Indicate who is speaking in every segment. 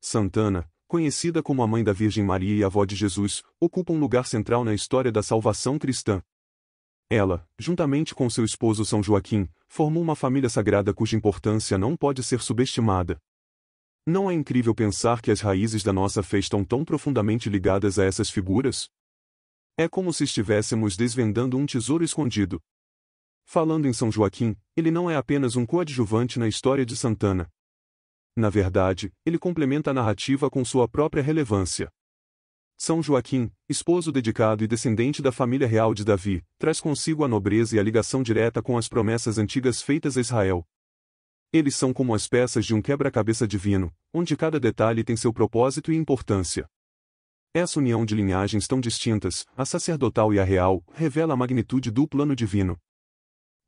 Speaker 1: Santana, conhecida como a mãe da Virgem Maria e avó de Jesus, ocupa um lugar central na história da salvação cristã. Ela, juntamente com seu esposo São Joaquim, formou uma família sagrada cuja importância não pode ser subestimada. Não é incrível pensar que as raízes da nossa fé estão tão profundamente ligadas a essas figuras? É como se estivéssemos desvendando um tesouro escondido. Falando em São Joaquim, ele não é apenas um coadjuvante na história de Santana. Na verdade, ele complementa a narrativa com sua própria relevância. São Joaquim, esposo dedicado e descendente da família real de Davi, traz consigo a nobreza e a ligação direta com as promessas antigas feitas a Israel. Eles são como as peças de um quebra-cabeça divino, onde cada detalhe tem seu propósito e importância. Essa união de linhagens tão distintas, a sacerdotal e a real, revela a magnitude do plano divino.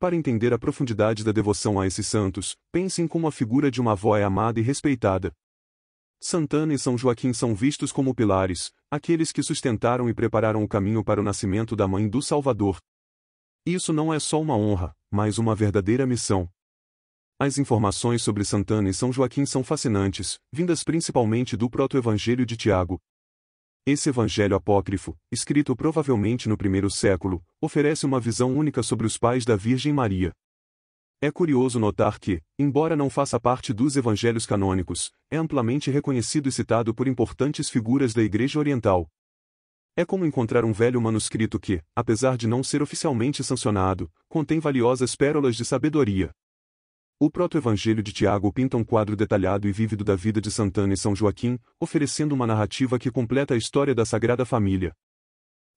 Speaker 1: Para entender a profundidade da devoção a esses santos, pense em como a figura de uma avó é amada e respeitada. Santana e São Joaquim são vistos como pilares, aqueles que sustentaram e prepararam o caminho para o nascimento da Mãe do Salvador. Isso não é só uma honra, mas uma verdadeira missão. As informações sobre Santana e São Joaquim são fascinantes, vindas principalmente do proto-evangelho de Tiago. Esse evangelho apócrifo, escrito provavelmente no primeiro século, oferece uma visão única sobre os pais da Virgem Maria. É curioso notar que, embora não faça parte dos evangelhos canônicos, é amplamente reconhecido e citado por importantes figuras da Igreja Oriental. É como encontrar um velho manuscrito que, apesar de não ser oficialmente sancionado, contém valiosas pérolas de sabedoria. O proto-evangelho de Tiago pinta um quadro detalhado e vívido da vida de Santana e São Joaquim, oferecendo uma narrativa que completa a história da Sagrada Família.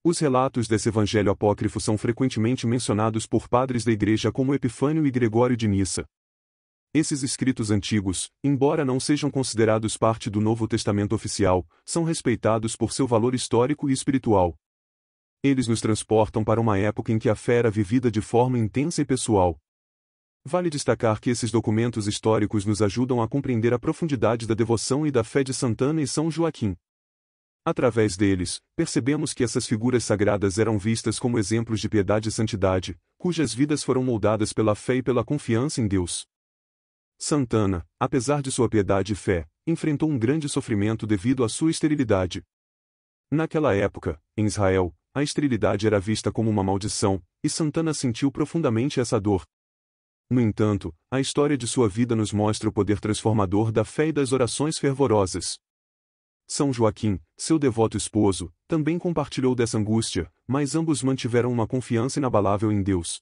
Speaker 1: Os relatos desse evangelho apócrifo são frequentemente mencionados por padres da Igreja como Epifânio e Gregório de Nissa. Esses escritos antigos, embora não sejam considerados parte do Novo Testamento oficial, são respeitados por seu valor histórico e espiritual. Eles nos transportam para uma época em que a fé era vivida de forma intensa e pessoal. Vale destacar que esses documentos históricos nos ajudam a compreender a profundidade da devoção e da fé de Santana e São Joaquim. Através deles, percebemos que essas figuras sagradas eram vistas como exemplos de piedade e santidade, cujas vidas foram moldadas pela fé e pela confiança em Deus. Santana, apesar de sua piedade e fé, enfrentou um grande sofrimento devido à sua esterilidade. Naquela época, em Israel, a esterilidade era vista como uma maldição, e Santana sentiu profundamente essa dor. No entanto, a história de sua vida nos mostra o poder transformador da fé e das orações fervorosas. São Joaquim, seu devoto esposo, também compartilhou dessa angústia, mas ambos mantiveram uma confiança inabalável em Deus.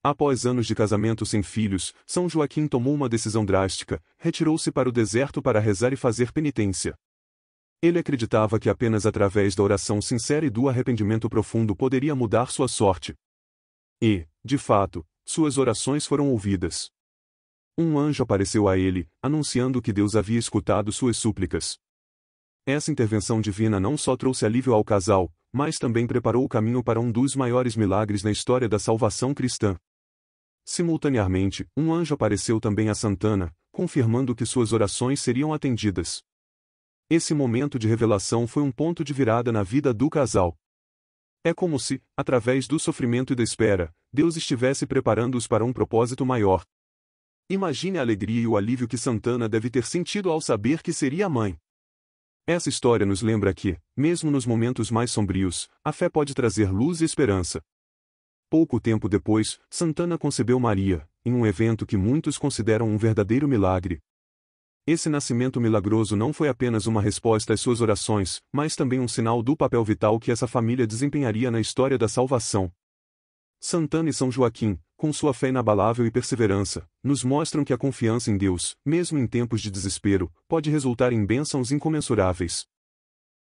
Speaker 1: Após anos de casamento sem filhos, São Joaquim tomou uma decisão drástica, retirou-se para o deserto para rezar e fazer penitência. Ele acreditava que apenas através da oração sincera e do arrependimento profundo poderia mudar sua sorte. E, de fato, suas orações foram ouvidas. Um anjo apareceu a ele, anunciando que Deus havia escutado suas súplicas. Essa intervenção divina não só trouxe alívio ao casal, mas também preparou o caminho para um dos maiores milagres na história da salvação cristã. Simultaneamente, um anjo apareceu também a Santana, confirmando que suas orações seriam atendidas. Esse momento de revelação foi um ponto de virada na vida do casal. É como se, através do sofrimento e da espera, Deus estivesse preparando-os para um propósito maior. Imagine a alegria e o alívio que Santana deve ter sentido ao saber que seria mãe. Essa história nos lembra que, mesmo nos momentos mais sombrios, a fé pode trazer luz e esperança. Pouco tempo depois, Santana concebeu Maria, em um evento que muitos consideram um verdadeiro milagre. Esse nascimento milagroso não foi apenas uma resposta às suas orações, mas também um sinal do papel vital que essa família desempenharia na história da salvação. Santana e São Joaquim, com sua fé inabalável e perseverança, nos mostram que a confiança em Deus, mesmo em tempos de desespero, pode resultar em bênçãos incomensuráveis.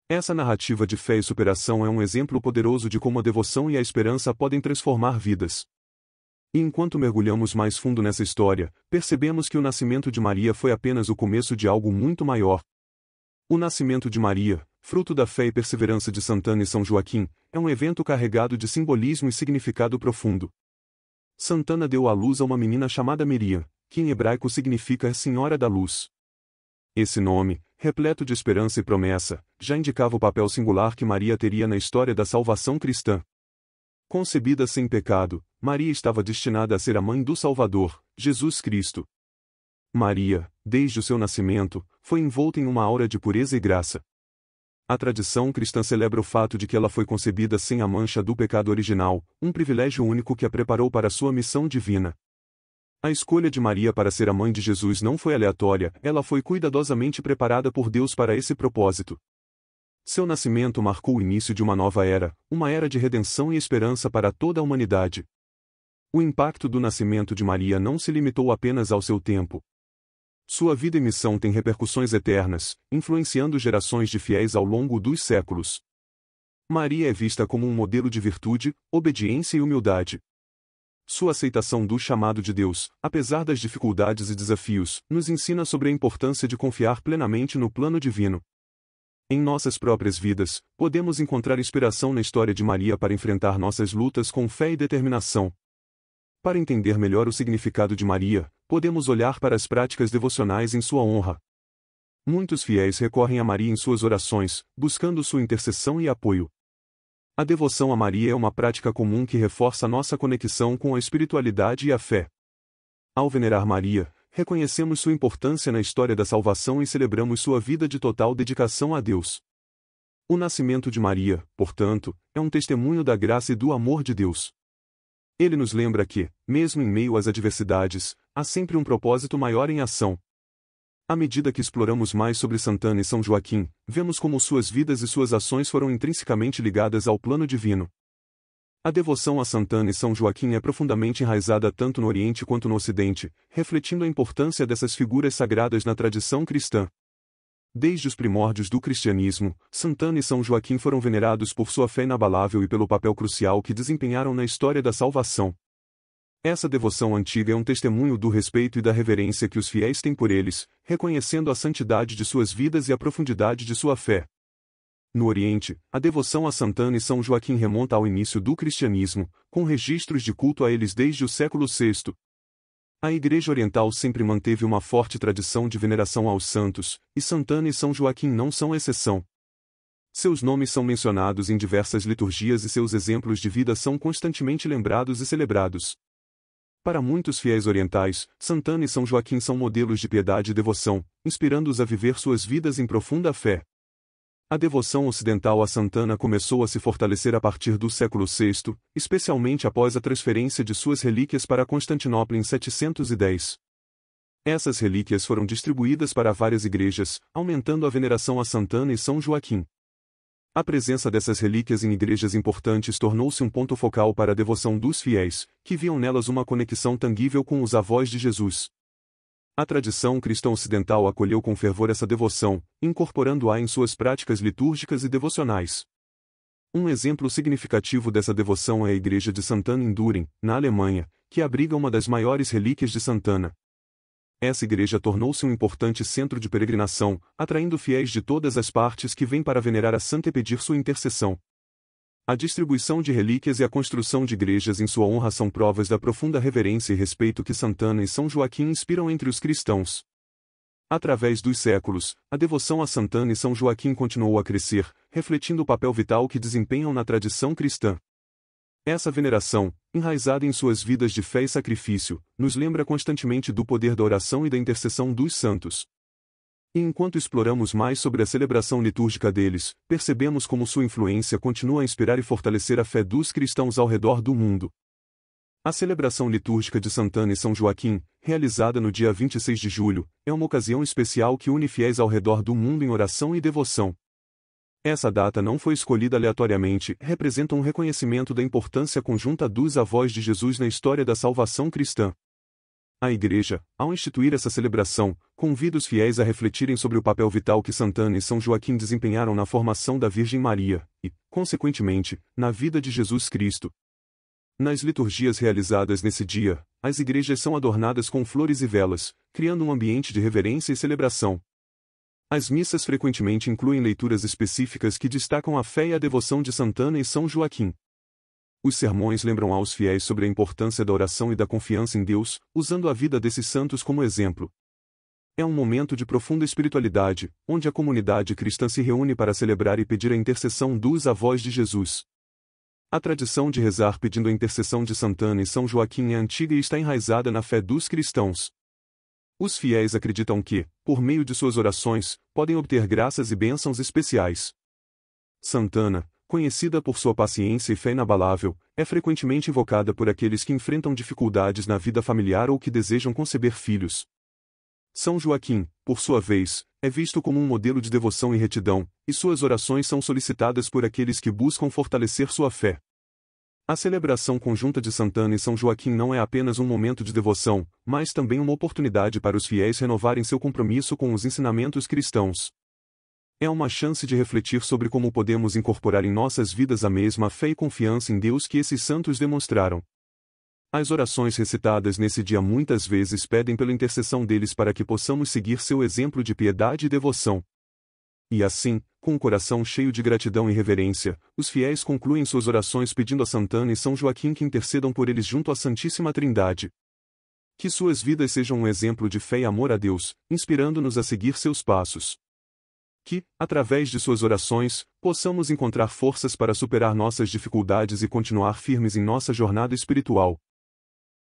Speaker 1: Essa narrativa de fé e superação é um exemplo poderoso de como a devoção e a esperança podem transformar vidas. E enquanto mergulhamos mais fundo nessa história, percebemos que o nascimento de Maria foi apenas o começo de algo muito maior. O nascimento de Maria, fruto da fé e perseverança de Santana e São Joaquim, é um evento carregado de simbolismo e significado profundo. Santana deu à luz a uma menina chamada Miriam, que em hebraico significa Senhora da Luz. Esse nome, repleto de esperança e promessa, já indicava o papel singular que Maria teria na história da salvação cristã. Concebida sem pecado, Maria estava destinada a ser a mãe do Salvador, Jesus Cristo. Maria, desde o seu nascimento, foi envolta em uma aura de pureza e graça. A tradição cristã celebra o fato de que ela foi concebida sem a mancha do pecado original, um privilégio único que a preparou para sua missão divina. A escolha de Maria para ser a mãe de Jesus não foi aleatória, ela foi cuidadosamente preparada por Deus para esse propósito. Seu nascimento marcou o início de uma nova era, uma era de redenção e esperança para toda a humanidade. O impacto do nascimento de Maria não se limitou apenas ao seu tempo. Sua vida e missão têm repercussões eternas, influenciando gerações de fiéis ao longo dos séculos. Maria é vista como um modelo de virtude, obediência e humildade. Sua aceitação do chamado de Deus, apesar das dificuldades e desafios, nos ensina sobre a importância de confiar plenamente no plano divino. Em nossas próprias vidas, podemos encontrar inspiração na história de Maria para enfrentar nossas lutas com fé e determinação. Para entender melhor o significado de Maria, podemos olhar para as práticas devocionais em sua honra. Muitos fiéis recorrem a Maria em suas orações, buscando sua intercessão e apoio. A devoção a Maria é uma prática comum que reforça nossa conexão com a espiritualidade e a fé. Ao venerar Maria, reconhecemos sua importância na história da salvação e celebramos sua vida de total dedicação a Deus. O nascimento de Maria, portanto, é um testemunho da graça e do amor de Deus. Ele nos lembra que, mesmo em meio às adversidades, há sempre um propósito maior em ação. À medida que exploramos mais sobre Santana e São Joaquim, vemos como suas vidas e suas ações foram intrinsecamente ligadas ao plano divino. A devoção a Santana e São Joaquim é profundamente enraizada tanto no Oriente quanto no Ocidente, refletindo a importância dessas figuras sagradas na tradição cristã. Desde os primórdios do cristianismo, Santana e São Joaquim foram venerados por sua fé inabalável e pelo papel crucial que desempenharam na história da salvação. Essa devoção antiga é um testemunho do respeito e da reverência que os fiéis têm por eles, reconhecendo a santidade de suas vidas e a profundidade de sua fé. No Oriente, a devoção a Santana e São Joaquim remonta ao início do cristianismo, com registros de culto a eles desde o século VI. A Igreja Oriental sempre manteve uma forte tradição de veneração aos santos, e Santana e São Joaquim não são exceção. Seus nomes são mencionados em diversas liturgias e seus exemplos de vida são constantemente lembrados e celebrados. Para muitos fiéis orientais, Santana e São Joaquim são modelos de piedade e devoção, inspirando-os a viver suas vidas em profunda fé. A devoção ocidental a Santana começou a se fortalecer a partir do século VI, especialmente após a transferência de suas relíquias para Constantinopla em 710. Essas relíquias foram distribuídas para várias igrejas, aumentando a veneração a Santana e São Joaquim. A presença dessas relíquias em igrejas importantes tornou-se um ponto focal para a devoção dos fiéis, que viam nelas uma conexão tangível com os avós de Jesus. A tradição cristã ocidental acolheu com fervor essa devoção, incorporando-a em suas práticas litúrgicas e devocionais. Um exemplo significativo dessa devoção é a Igreja de Santana em Düren, na Alemanha, que abriga uma das maiores relíquias de Santana. Essa igreja tornou-se um importante centro de peregrinação, atraindo fiéis de todas as partes que vêm para venerar a santa e pedir sua intercessão. A distribuição de relíquias e a construção de igrejas em sua honra são provas da profunda reverência e respeito que Santana e São Joaquim inspiram entre os cristãos. Através dos séculos, a devoção a Santana e São Joaquim continuou a crescer, refletindo o papel vital que desempenham na tradição cristã. Essa veneração, enraizada em suas vidas de fé e sacrifício, nos lembra constantemente do poder da oração e da intercessão dos santos. E enquanto exploramos mais sobre a celebração litúrgica deles, percebemos como sua influência continua a inspirar e fortalecer a fé dos cristãos ao redor do mundo. A celebração litúrgica de Santana e São Joaquim, realizada no dia 26 de julho, é uma ocasião especial que une fiéis ao redor do mundo em oração e devoção. Essa data não foi escolhida aleatoriamente, representa um reconhecimento da importância conjunta dos avós de Jesus na história da salvação cristã. A Igreja, ao instituir essa celebração, convida os fiéis a refletirem sobre o papel vital que Santana e São Joaquim desempenharam na formação da Virgem Maria, e, consequentemente, na vida de Jesus Cristo. Nas liturgias realizadas nesse dia, as igrejas são adornadas com flores e velas, criando um ambiente de reverência e celebração. As missas frequentemente incluem leituras específicas que destacam a fé e a devoção de Santana e São Joaquim. Os sermões lembram aos fiéis sobre a importância da oração e da confiança em Deus, usando a vida desses santos como exemplo. É um momento de profunda espiritualidade, onde a comunidade cristã se reúne para celebrar e pedir a intercessão dos avós de Jesus. A tradição de rezar pedindo a intercessão de Santana e São Joaquim é antiga e está enraizada na fé dos cristãos. Os fiéis acreditam que, por meio de suas orações, podem obter graças e bênçãos especiais. Santana, conhecida por sua paciência e fé inabalável, é frequentemente invocada por aqueles que enfrentam dificuldades na vida familiar ou que desejam conceber filhos. São Joaquim, por sua vez, é visto como um modelo de devoção e retidão, e suas orações são solicitadas por aqueles que buscam fortalecer sua fé. A celebração conjunta de Santana e São Joaquim não é apenas um momento de devoção, mas também uma oportunidade para os fiéis renovarem seu compromisso com os ensinamentos cristãos. É uma chance de refletir sobre como podemos incorporar em nossas vidas a mesma fé e confiança em Deus que esses santos demonstraram. As orações recitadas nesse dia muitas vezes pedem pela intercessão deles para que possamos seguir seu exemplo de piedade e devoção. E assim, com o coração cheio de gratidão e reverência, os fiéis concluem suas orações pedindo a Santana e São Joaquim que intercedam por eles junto à Santíssima Trindade. Que suas vidas sejam um exemplo de fé e amor a Deus, inspirando-nos a seguir seus passos. Que, através de suas orações, possamos encontrar forças para superar nossas dificuldades e continuar firmes em nossa jornada espiritual.